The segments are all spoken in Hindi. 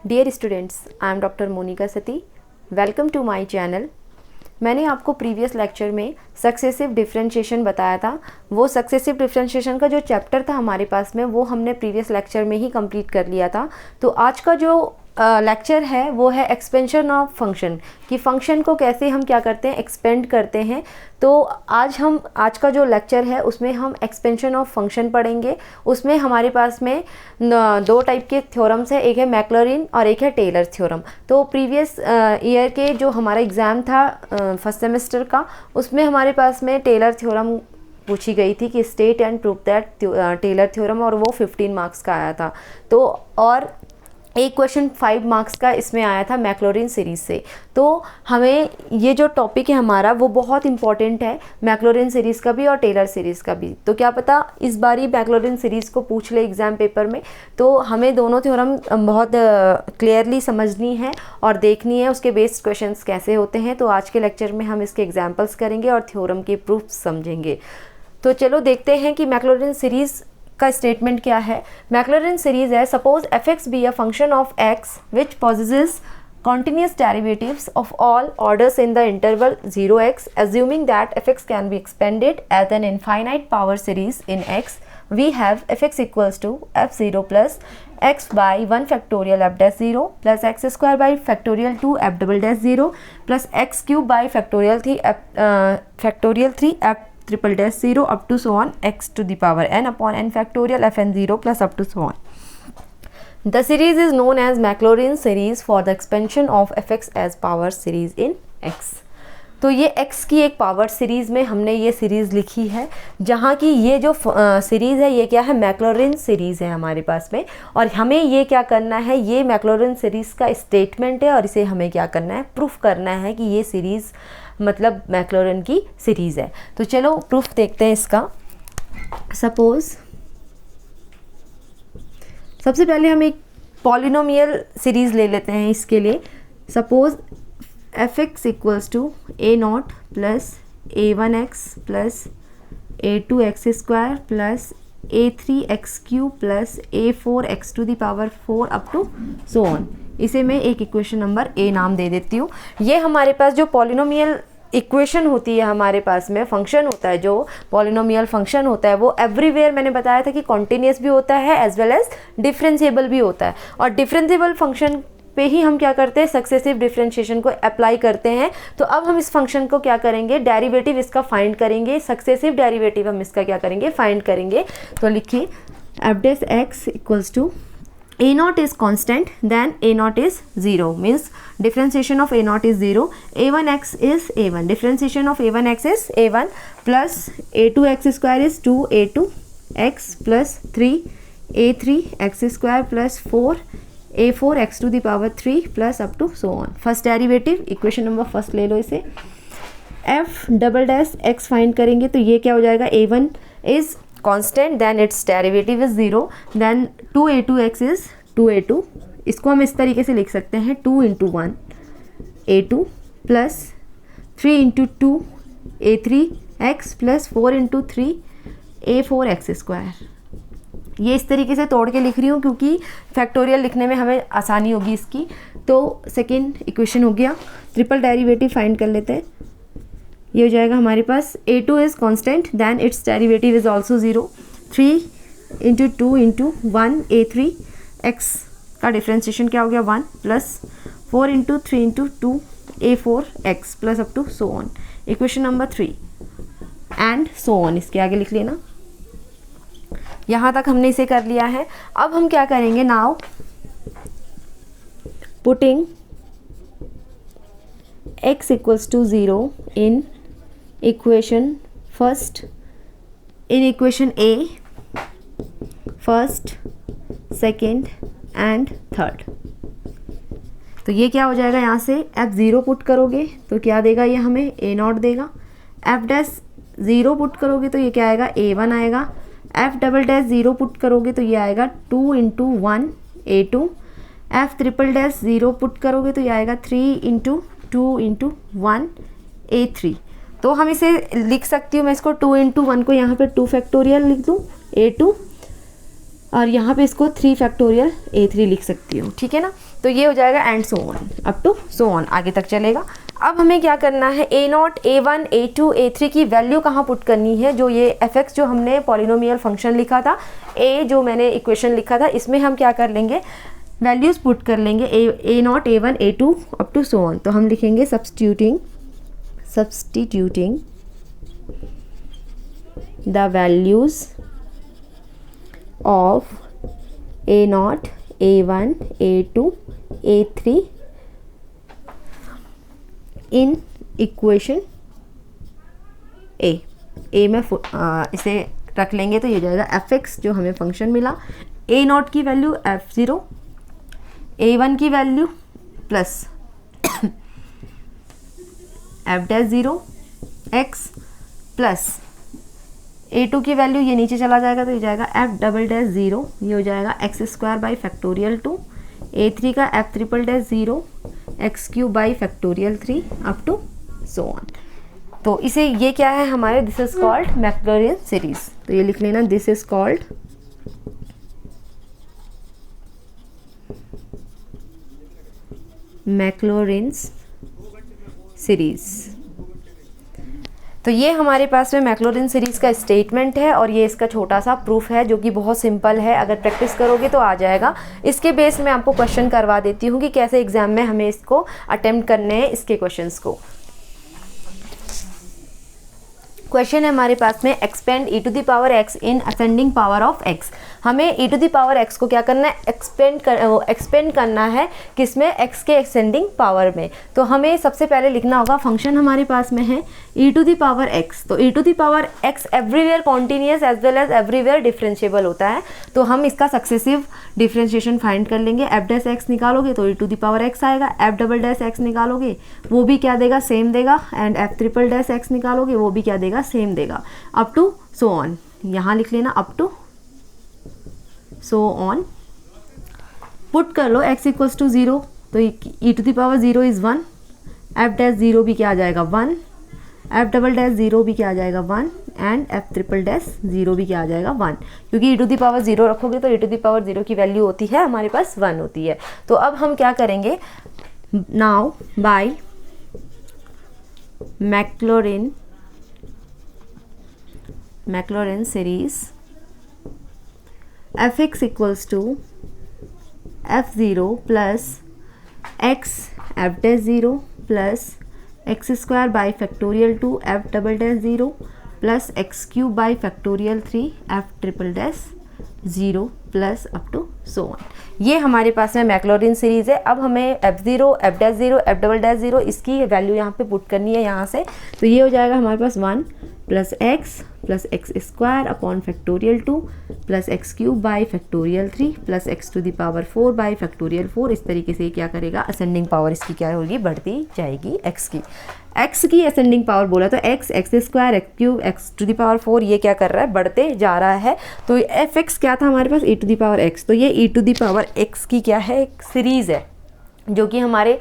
Dear students, I am doctor Monika Sati. Welcome to my channel. मैंने आपको प्रीवियस लेक्चर में सक्सेसिव डिफरेंशिएशन बताया था। वो सक्सेसिव डिफरेंशिएशन का जो चैप्टर था हमारे पास में, वो हमने प्रीवियस लेक्चर में ही कंप्लीट कर लिया था। तो आज का जो लेक्चर है वो है एक्सपेंशन ऑफ फंक्शन, कि फंक्शन को कैसे हम क्या करते हैं, एक्सपेंड करते हैं। तो आज का जो लेक्चर है उसमें हम एक्सपेंशन ऑफ फंक्शन पढ़ेंगे। उसमें हमारे पास में दो टाइप के थ्योरम्स है, एक है मैक्लॉरिन और एक है टेलर थ्योरम। तो प्रीवियस ईयर के जो हमारा एग्ज़ाम था फर्स्ट सेमेस्टर का, उसमें हमारे पास में टेलर थ्योरम पूछी गई थी कि state and prove that Taylor theorem, और वो 15 मार्क्स का आया था। तो और एक क्वेश्चन 5 मार्क्स का इसमें आया था मैक्लॉरिन सीरीज़ से। तो हमें ये जो टॉपिक है हमारा वो बहुत इंपॉर्टेंट है, मैक्लॉरिन सीरीज़ का भी और टेलर सीरीज़ का भी। तो क्या पता इस बार ही मैक्लॉरिन सीरीज़ को पूछ ले एग्ज़ाम पेपर में। तो हमें दोनों थ्योरम बहुत क्लियरली समझनी है और देखनी है उसके बेस्ड क्वेश्चंस कैसे होते हैं। तो आज के लेक्चर में हम इसके एग्जाम्पल्स करेंगे और थ्योरम के प्रूफ समझेंगे। तो चलो देखते हैं कि मैक्लॉरिन सीरीज़ का स्टेटमेंट क्या है। मैक्लॉरिन सीरीज है, suppose fx be a function of x which possesses continuous derivatives of all orders in the interval 0x, assuming that fx can be expanded as an infinite power series in x. We have fx equals to f0 plus x by 1 factorial f dash 0 plus x square by factorial 2 f double dash 0 plus x cube by factorial 3 f triple dash 0 up to so on x to the power n upon n factorial fn 0 plus up to so on. The series is known as Maclaurin series for the expansion of fx as power series in x. तो ये x की एक पावर सीरीज़ में हमने ये सीरीज़ लिखी है, जहाँ की ये जो सीरीज़ है ये क्या है, मैक्लॉरिन सीरीज़ है हमारे पास में। और हमें ये क्या करना है, ये मैक्लॉरिन सीरीज़ का स्टेटमेंट है और इसे हमें क्या करना है, प्रूफ करना है कि ये सीरीज़ मतलब मैक्लॉरिन की सीरीज़ है। तो चलो प्रूफ देखते हैं इसका। सपोज सबसे पहले हम एक पॉलिनोमियल सीरीज़ ले लेते हैं इसके लिए। Suppose fx equals to a0 plus a1x plus a2x square plus a3x³ plus a4x to the power 4 up to so on. इसे मैं एक इक्वेशन नंबर a नाम दे देती हूँ। ये हमारे पास जो पॉलिनोमियल इक्वेशन होती है, हमारे पास में फंक्शन होता है, जो पॉलिनोमियल फंक्शन होता है वो एवरीवेयर मैंने बताया था कि कॉन्टिन्यूस भी होता है एज वेल एज डिफरेंशिएबल भी होता है। और डिफरेंशिएबल फंक्शन पे ही हम क्या करते हैं, सक्सेसिव डिफरेंशिएशन को अप्लाई करते हैं। तो अब हम इस फंक्शन को क्या करेंगे, डेरिवेटिव इसका फाइंड करेंगे, सक्सेसिव डेरिवेटिव हम इसका क्या करेंगे, फाइंड करेंगे। तो लिखिए F dash X equals to a0 is constant, then a0 is 0, means differentiation of a0 is 0, a1x is a1, differentiation of a1x is a1 plus a2x square is 2a2x plus 3a3x square plus 4a4x to the power 3 plus up to so on. First derivative equation number first ले लो इसे। f double dash x find करेंगे तो ये क्या हो जाएगा, a1 is constant, then its derivative is 0, then 2a2x is 2a2। इसको हम इस तरीके से लिख सकते हैं 2 into 1 a2 plus 3 into 2 a3x plus 4 into 3 a4x square. ये इस तरीके से तोड़ के लिख रही हूँ क्योंकि फैक्टोरियल लिखने में हमें आसानी होगी इसकी। तो सेकेंड इक्वेशन हो गया। ट्रिपल डेरिवेटिव फाइंड कर लेते हैं। ये हो जाएगा हमारे पास a2 is constant, then its derivative is also 0, 3 into 2 into 1 a3x का डिफ्रेंशिएशन क्या हो गया 1 plus 4 into 3 into 2 a4x plus up to so on. Equation number 3 and so on, इसके आगे लिख लेना। यहाँ तक हमने इसे कर लिया है। अब हम क्या करेंगे, now putting x equals to 0 in equation first, in equation a first, second and third. तो ये क्या हो जाएगा, यहाँ से f0 पुट करोगे तो क्या देगा, ये हमें a0 देगा। f डैश 0 पुट करोगे तो ये क्या आएगा, a1 आएगा। f डबल डैश 0 पुट करोगे तो ये आएगा 2 into 1 a2। f triple dash 0 put करोगे तो ये आएगा 3 इंटू 2 इंटू 1 a3। तो हम इसे लिख सकती हूँ मैं इसको 2 इंटू 1 को यहाँ पे 2 फैक्टोरियल लिख दूँ a2 और यहाँ पे इसको 3 फैक्टोरियल A3 लिख सकती हूँ, ठीक है ना। तो ये हो जाएगा and so on, up to so on, आगे तक चलेगा। अब हमें क्या करना है, A0, A1, A2, A3 की वैल्यू कहाँ पुट करनी है। जो ये fx जो हमने पॉलिनोमियल फंक्शन लिखा था, a जो मैंने इक्वेशन लिखा था, इसमें हम क्या कर लेंगे, वैल्यूज़ पुट कर लेंगे, A0, A1, A2 up to so on. तो हम लिखेंगे substituting the values of A0, A1, A2, A3 in equation A में इसे रख लेंगे तो ये जाएगा fx जो हमें फंक्शन मिला, A0 की वैल्यू f0, A1 की value plus f'0 x plus A2 की वैल्यू, ये नीचे चला जाएगा तो ये जाएगा f'0, ये हो जाएगा x² बाई फैक्टोरियल 2, A3 का f'0 x³ by factorial 3 up to so on. तो इसे ये क्या है हमारे, this is called Maclaurin series. तो ये लिख लेना, this is called Maclaurin series. तो ये हमारे पास में मैक्लॉरिन सीरीज़ का स्टेटमेंट है और ये इसका छोटा सा प्रूफ है जो कि बहुत सिंपल है, अगर प्रैक्टिस करोगे तो आ जाएगा। इसके बेस में आपको क्वेश्चन करवा देती हूँ कि कैसे एग्जाम में हमें इसको अटेम्प्ट करने हैं, इसके क्वेश्चंस को। क्वेश्चन है हमारे पास में, expand e⁻x in ascending power of x। हमें e⁻x को क्या करना है, एक्सपेंड करना है, किसमें, x के एक्सटेंडिंग पावर में। तो हमें सबसे पहले लिखना होगा, फंक्शन हमारे पास में है e⁻x। तो e⁻x everywhere continuous as well as everywhere differentiable होता है। तो हम इसका सक्सेसिव डिफरेंशिएशन फाइंड कर लेंगे। f' निकालोगे तो e⁻x आएगा, f'' निकालोगे वो भी क्या देगा, सेम देगा, एंड f''x निकालोगे वो भी क्या देगा, सेम देगा, अप टू सो ऑन। यहाँ लिख लेना up to so on. Put कर लो x = 0, तो e⁻0 इज़ 1, f'0 भी क्या आ जाएगा 1, f'0 भी क्या आ जाएगा 1, एंड f'0 भी क्या आ जाएगा 1, क्योंकि e⁻0 रखोगे तो e⁻0 की वैल्यू होती है हमारे पास 1 होती है। तो अब हम क्या करेंगे, now by Maclaurin series fx = f0 plus x f'0 plus x² by factorial 2 f'0 plus x³ by factorial 3 f'0 plus up to so on. ये हमारे पास में मैक्लॉरिन सीरीज़ है। अब हमें f0, f'0, f'0 इसकी वैल्यू यहाँ पे पुट करनी है यहाँ से। तो ये हो जाएगा हमारे पास 1 plus x² upon factorial 2 plus x³ by factorial 3 plus x⁴ by factorial 4। इस तरीके से क्या करेगा, असेंडिंग पावर इसकी क्या होगी, बढ़ती जाएगी x की असेंडिंग पावर बोला तो x² x³ x⁴ ये क्या कर रहा है, बढ़ते जा रहा है। तो fx क्या था हमारे पास, e⁻x। तो ये e⁻x की क्या है, एक सीरीज़ है जो कि हमारे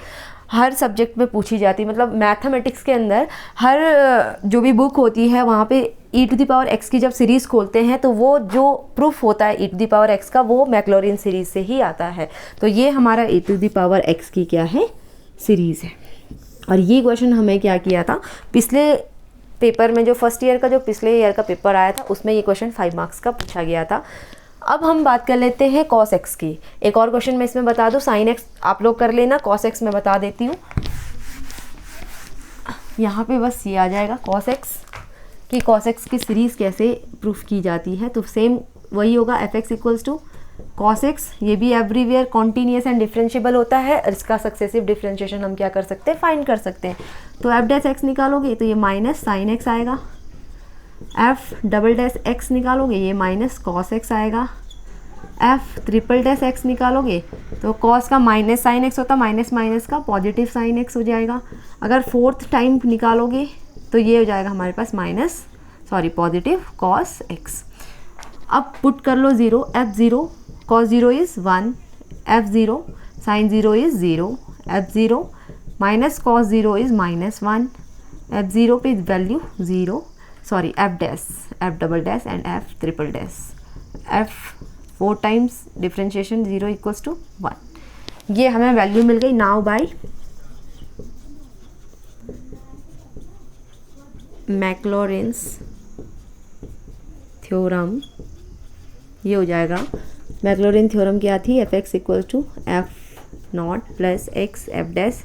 हर सब्जेक्ट में पूछी जाती है। मतलब मैथमेटिक्स के अंदर हर जो भी बुक होती है वहाँ पे e⁻x की जब सीरीज़ खोलते हैं तो वो जो प्रूफ होता है e⁻x का वो मैक्लॉरिन सीरीज़ से ही आता है। तो ये हमारा e⁻x की क्या है, सीरीज़ है। और ये क्वेश्चन हमें क्या किया था, पिछले पेपर में जो फर्स्ट ईयर का जो पिछले ईयर का पेपर आया था उसमें ये क्वेश्चन 5 मार्क्स का पूछा गया था। अब हम बात कर लेते हैं cos x की। एक और क्वेश्चन मैं इसमें बता दूं, sin x आप लोग कर लेना, cos x मैं बता देती हूँ। यहाँ पे बस ये आ जाएगा cos x कि cos x की सीरीज़ कैसे प्रूफ की जाती है। तो सेम वही होगा, fx = cos x, ये भी एवरीवेयर कॉन्टीन्यूअस एंड डिफरेंशिएबल होता है। इसका सक्सेसिव डिफरेंशिएशन हम क्या कर सकते हैं, फाइंड कर सकते हैं। तो f' निकालोगे तो ये माइनस साइन x आएगा, f''x निकालोगे ये माइनस cos x आएगा, f''x निकालोगे तो cos का माइनस साइन x होता, माइनस माइनस का पॉजिटिव साइन x हो जाएगा। अगर 4th टाइम निकालोगे तो ये हो जाएगा हमारे पास पॉजिटिव cos x। अब पुट कर लो 0, f0 cos 0 is 1, f0 sin 0 is 0, f0 minus cos 0 is -1, f0 पे value 0, f' f'' and f'', 4 times differentiation 0 equals to 1। ये हमें वैल्यू मिल गई। नाउ बाय मैक्लॉरेंस थ्योरम, ये हो जाएगा। मैक्लॉरेन थ्योरम क्या थी? F X equal to F naught plus X F dash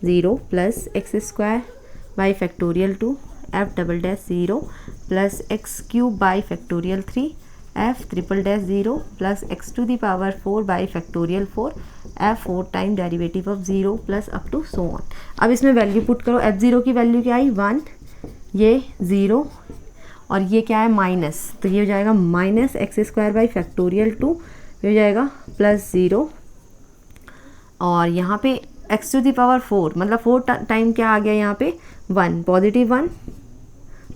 0 plus X square by factorial 2 F double dash 0 plus X cube by factorial 3 F triple dash 0 plus X to the power 4 by factorial 4 F 4 time derivative of 0 plus up to so on. अब इसमें वैल्यू पुट करो। एफ 0 की वैल्यू क्या आई? 1, ये 0 और ये क्या है? माइनस, तो ये हो जाएगा minus X square by factorial 2, ये हो जाएगा प्लस 0 और यहाँ पे एक्स टू दी पावर 4 मतलब 4 टाइम क्या आ गया यहाँ पे? 1, पॉजिटिव 1,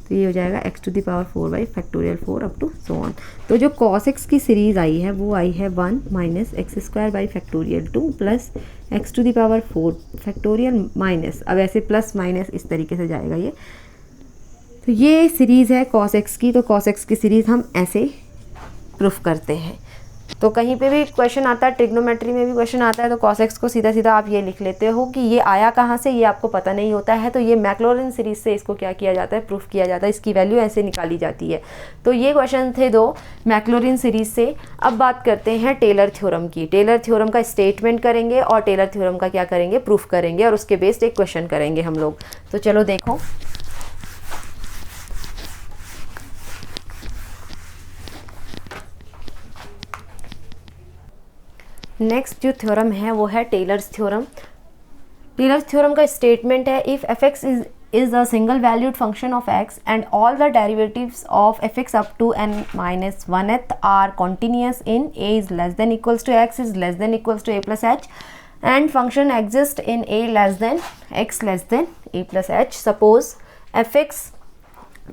तो ये हो जाएगा X to the power 4 by factorial 4 up to so on. तो जो कॉस एक्स की सीरीज़ आई है वो आई है 1 minus X square by factorial 2 plus X to the power 4 factorial minus, अब ऐसे प्लस माइनस इस तरीके से जाएगा ये। तो ये सीरीज़ है कॉस एक्स की। तो कॉस एक्स की सीरीज़ हम ऐसे प्रूफ करते हैं। तो कहीं पे भी क्वेश्चन आता है, ट्रिग्नोमेट्री में भी क्वेश्चन आता है, तो कॉस एक्स को सीधा सीधा आप ये लिख लेते हो कि ये आया कहाँ से, ये आपको पता नहीं होता है। तो ये मैक्लॉरेन सीरीज़ से इसको क्या किया जाता है? प्रूफ किया जाता है। इसकी वैल्यू ऐसे निकाली जाती है। तो ये क्वेश्चन थे 2 मैक्लॉरेन सीरीज़ से। अब बात करते हैं टेलर थ्योरम की। टेलर थ्योरम का स्टेटमेंट करेंगे और टेलर थ्योरम का क्या करेंगे? प्रूफ करेंगे और उसके बेस्ड एक क्वेश्चन करेंगे हम लोग। तो चलो देखो, नेक्स्ट जो थ्योरम है वो है टेलर्स थ्योरम। टेलर्स थ्योरम का स्टेटमेंट है, if F X is a single valued function of X and all the derivatives of F X up to n minus 1th are continuous in a is less than equals to x is less than equals to a plus h and function exist in a less than x less than a plus h, suppose F X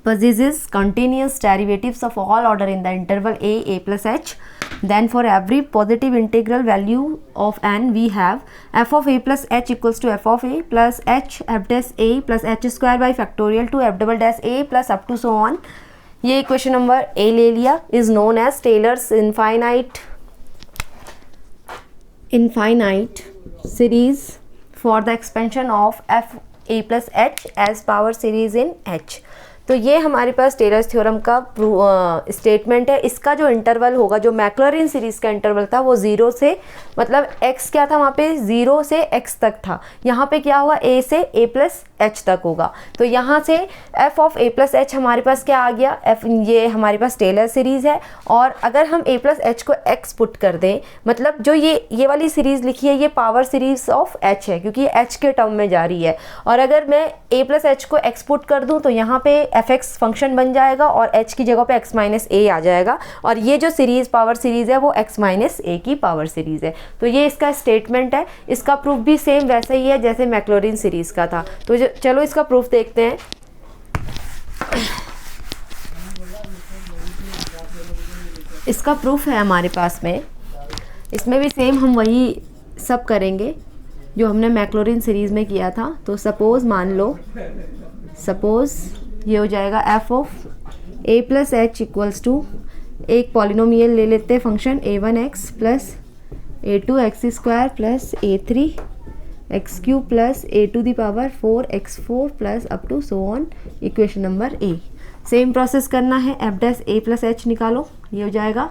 possesses continuous derivatives of all order in the interval a plus h, then for every positive integral value of n we have f of a plus h equals to f of a plus h f dash a plus h square by factorial to f double dash a plus up to so on। ये क्वेश्चन नंबर ए ले लिया। is known as Taylor's infinite series for the expansion of f a plus h as power series in h। तो ये हमारे पास टेलर्स थ्योरम का स्टेटमेंट है। इसका जो इंटरवल होगा, जो मैक्लॉरेन सीरीज़ का इंटरवल था वो 0 से, मतलब x क्या था वहाँ पे? 0 से x तक था। यहाँ पे क्या होगा? a से a प्लस h तक होगा। तो यहाँ से f of a plus h हमारे पास क्या आ गया? f, ये हमारे पास टेलर सीरीज़ है। और अगर हम a प्लस h को x पुट कर दें, मतलब जो ये वाली सीरीज़ लिखी है ये पावर सीरीज़ ऑफ h है, क्योंकि ये h के टर्म में जा रही है। और अगर मैं a प्लस h को x पुट कर दूँ तो यहाँ पे एफ एक्स फंक्शन बन जाएगा और h की जगह पे x माइनस ए आ जाएगा। और ये जो सीरीज़ पावर सीरीज़ है वो x माइनस ए की पावर सीरीज़ है। तो ये इसका स्टेटमेंट है। इसका प्रूफ भी सेम वैसा ही है जैसे मैक्लॉरेन सीरीज़ का था। तो चलो इसका प्रूफ देखते हैं। इसका प्रूफ है हमारे पास में, इसमें भी सेम हम वही सब करेंगे जो हमने मैक्लॉरेन सीरीज़ में किया था। तो सपोज़ मान लो, सपोज़ ये हो जाएगा f of a plus H equals to, एक पॉलिनोमियल ले लेते हैं function a1x plus a2x square plus a3 X cube plus a to the power 4x4 plus up to so on, equation number A. Same process करना है, f dash a plus H निकालो, ये हो जाएगा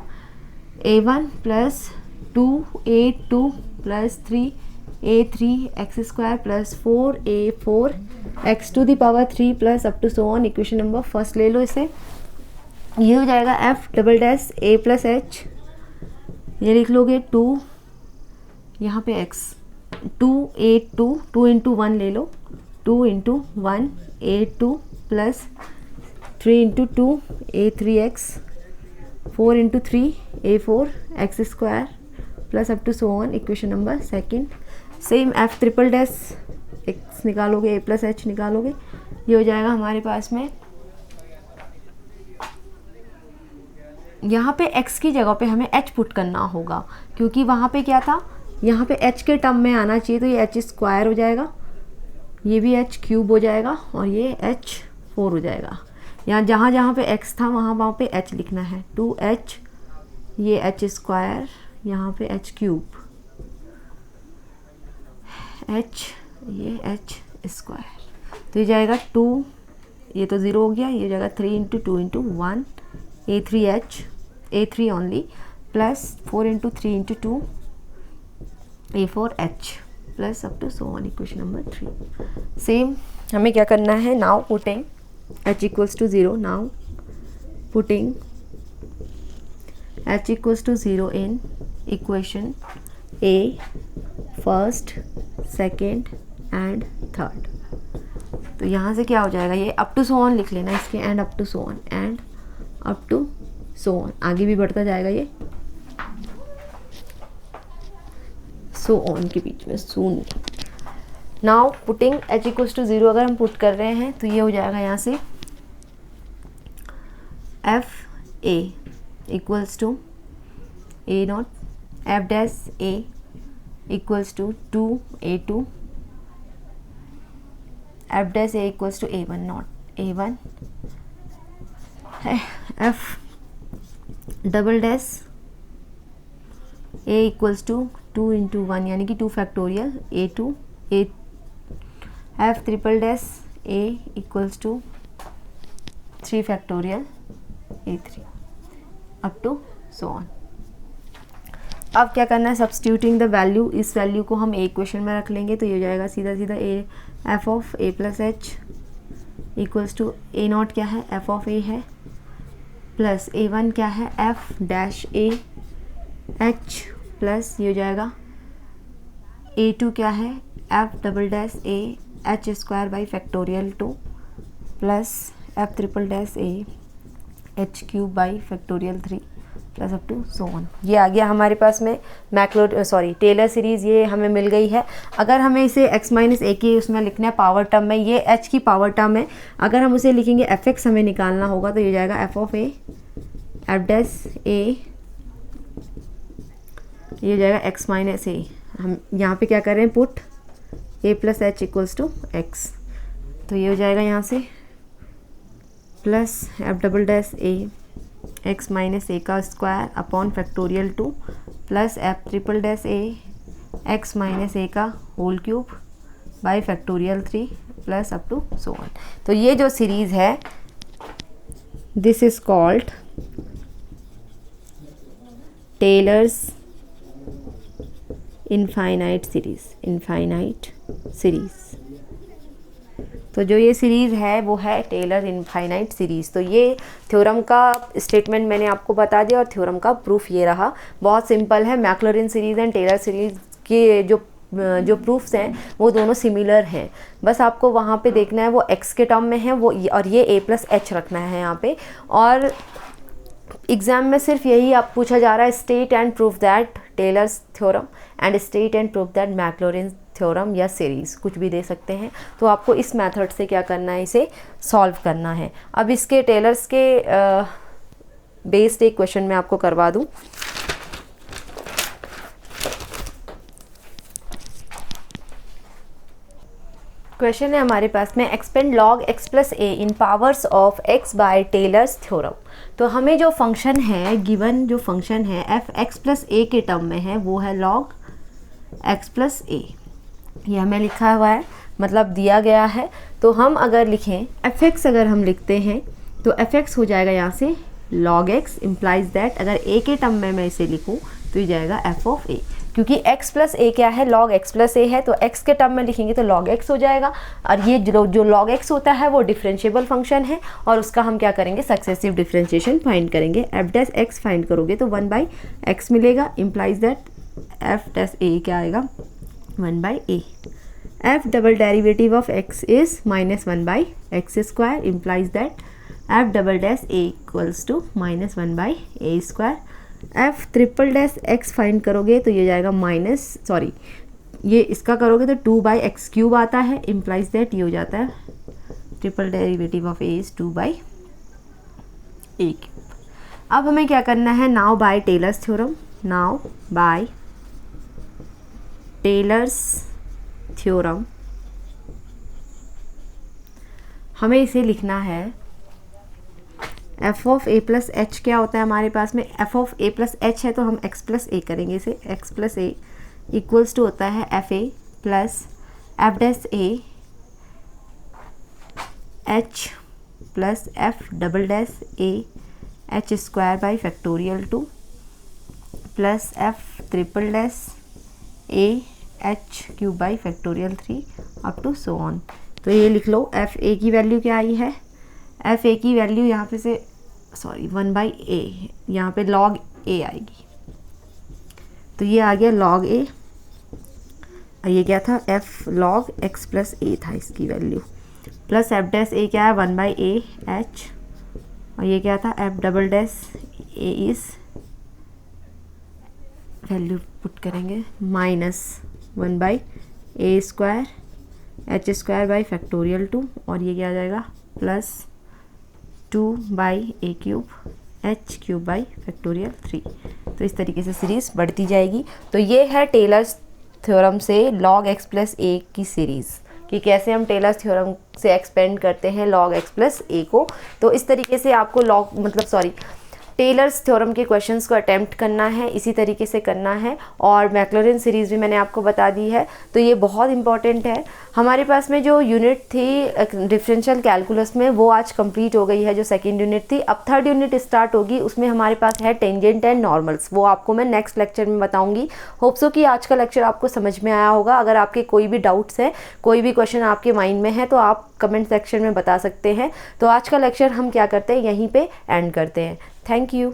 a1 plus 2a2 plus 3a3 X square plus 4a4 X to the power 3 plus up to so on, equation number first ले लो इसे। ये हो जाएगा f double dash a plus H, ये लिख लोगे 2, यहाँ पे x 2a2 2 इंटू 1 ले लो, 2 into 1 a2 plus 3 into 2 a3x 4 into 3 a4 X square plus up to so on, equation number second. Same f triple dash x निकालोगे a प्लस एच निकालोगे, ये हो जाएगा हमारे पास में, यहाँ पे x की जगह पे हमें h पुट करना होगा क्योंकि वहाँ पे क्या था, यहाँ पे h के टर्म में आना चाहिए। तो ये h स्क्वायर हो जाएगा, ये भी h क्यूब हो जाएगा और ये h 4 हो जाएगा। यहाँ जहाँ पे x था वहाँ पे h लिखना है, 2h ये एच स्क्वायर, यहाँ पे एच क्यूब, एच, ये एच स्क्वायर, तो ये जाएगा 2, ये तो 0 हो गया, ये जाएगा 3 into 2 into 1 A3H, A3 only, plus 4 into 3 into 2 A4H, plus up to so on equation number 3। Same हमें क्या करना है, now putting H equals to 0, now putting H equals to 0 in equation A, first, second and third. तो यहाँ से क्या हो जाएगा, ये अप टू सो ऑन लिख लेना, इसके and up to so on, and up to so on, आगे भी बढ़ता जाएगा ये सो ऑन के बीच में soon. Now putting H equals to 0 अगर हम पुट कर रहे हैं तो ये हो जाएगा यहाँ से F A equals to A naught, F dash A equals to 2A2, F dash A equals to A1 naught A1, F double dash A equals to 2 into 1 यानी कि 2 factorial A2, A F triple dash A equals to 3 factorial A3 up to so on. अब क्या करना है, सब्स्टिट्यूटिंग द वैल्यू, इस वैल्यू को हम एक इक्वेशन में रख लेंगे तो ये हो जाएगा सीधा सीधा A F of A plus H equals to A naught क्या है, एफ ऑफ ए है, प्लस A1 क्या है, F dash A H, plus ये हो जाएगा A2 क्या है, F double dash A H square by factorial 2, plus F triple dash A H cube by factorial 3, plus up to so on. ये आ गया हमारे पास में टेलर सीरीज़, ये हमें मिल गई है। अगर हमें इसे x माइनस ए की उसमें लिखना है पावर टर्म में, ये h की पावर टर्म है, अगर हम उसे लिखेंगे fx हमें निकालना होगा तो ये जाएगा f of A F dash A, ये जाएगा x माइनस ए, हम यहाँ पे क्या कर रहे हैं, put a plus H equals to x, तो ये हो जाएगा यहाँ से plus F double dash A X minus A का square upon factorial 2 plus F triple dash A X minus A का whole cube by factorial 3 plus up to so on. तो ये जो सीरीज़ है this is called Taylor's infinite series. तो जो ये सीरीज़ है वो है टेलर इनफाइनाइट सीरीज़। तो ये थ्योरम का स्टेटमेंट मैंने आपको बता दिया और थ्योरम का प्रूफ ये रहा, बहुत सिंपल है। Maclaurin series and Taylor series के जो प्रूफ्स हैं वो दोनों सिमिलर हैं, बस आपको वहाँ पे देखना है वो एक्स के टर्म में है वो, और ये ए प्लस एच रखना है यहाँ पे। और एग्ज़ाम में सिर्फ यही आप पूछा जा रहा है, state and proof that Taylor's theorem and state and proof that Maclaurin theorem या सीरीज़, कुछ भी दे सकते हैं। तो आपको इस मेथड से क्या करना है, इसे सॉल्व करना है। अब इसके टेलर्स के बेस्ड एक क्वेश्चन मैं आपको करवा दूं। क्वेश्चन है हमारे पास में, expand log X plus A in powers of X by Taylor's theorem. तो हमें जो फंक्शन है गिवन, जो फंक्शन है एफ एक्स प्लस ए के टर्म में है वो है लॉग एक्स प्लस ए, ये हमें लिखा हुआ है, मतलब दिया गया है। तो हम अगर लिखें एफ एक्स, अगर हम लिखते हैं तो एफ एक्स हो जाएगा यहाँ से लॉग एक्स, इम्प्लाइज दैट अगर ए के टर्म में मैं इसे लिखूँ तो ये जाएगा एफ ऑफ ए, क्योंकि x प्लस ए क्या है, लॉग x प्लस ए है, तो x के टर्म में लिखेंगे तो log x हो जाएगा। और ये जो log x होता है वो डिफरेंशिएबल फंक्शन है और उसका हम क्या करेंगे, सक्सेसिव डिफरेंशिएशन फाइंड करेंगे। एफ डैश एक्स फाइंड करोगे तो 1/x मिलेगा, implies that F dash A क्या आएगा 1/a। F double derivative of x is -1/x square, implies that F double dash A equals to -1/a square. F triple dash X find करोगे तो ये जाएगा ये इसका करोगे तो 2/x क्यूब आता है, इम्प्लाइज दैट ये हो जाता है triple derivative of A is 2/a cube. अब हमें क्या करना है, now by Taylor's theorem, now by Taylor's theorem हमें इसे लिखना है F of A plus H क्या होता है हमारे पास में, F of A plus H है तो हम एक्स प्लस ए करेंगे इसे, X plus A equals to होता है F A plus F dash A H plus F double dash A H square by factorial 2 plus F triple dash A H cube by factorial 3 up to so on. तो ये लिख लो एफ ए की वैल्यू क्या आई है, एफ ए की वैल्यू यहाँ पे से 1/a, यहाँ पे log a आएगी, तो ये आ गया log a, ये क्या था f log x plus a था इसकी value, plus F dash A क्या है 1/a h, और ये क्या था F double dash A is value put करेंगे minus 1/a square H square by factorial 2, और ये क्या आ जाएगा plus 2/a cube H cube by factorial 3। तो इस तरीके से सीरीज़ बढ़ती जाएगी। तो ये है टेलर्स थ्योरम से log x प्लस a की सीरीज़, कि कैसे हम टेलर्स थ्योरम से एक्सपेंड करते हैं log x प्लस a को। तो इस तरीके से आपको टेलर्स थ्योरम के क्वेश्चंस को अटेम्प्ट करना है, इसी तरीके से करना है। और मैक्लॉरिन सीरीज़ भी मैंने आपको बता दी है, तो ये बहुत इंपॉर्टेंट है। हमारे पास में जो यूनिट थी डिफरेंशियल कैलकुलस में वो आज कंप्लीट हो गई है, जो सेकंड यूनिट थी। अब थर्ड यूनिट स्टार्ट होगी, उसमें हमारे पास है टेंजेंट एंड नॉर्मल्स, वो आपको मैं नेक्स्ट लेक्चर में बताऊंगी। होप सो कि आज का लेक्चर आपको समझ में आया होगा। अगर आपके कोई भी डाउट्स हैं, कोई भी क्वेश्चन आपके माइंड में है, तो आप कमेंट सेक्शन में बता सकते हैं। तो आज का लेक्चर हम क्या करते हैं, यहीं पे एंड करते हैं। Thank you.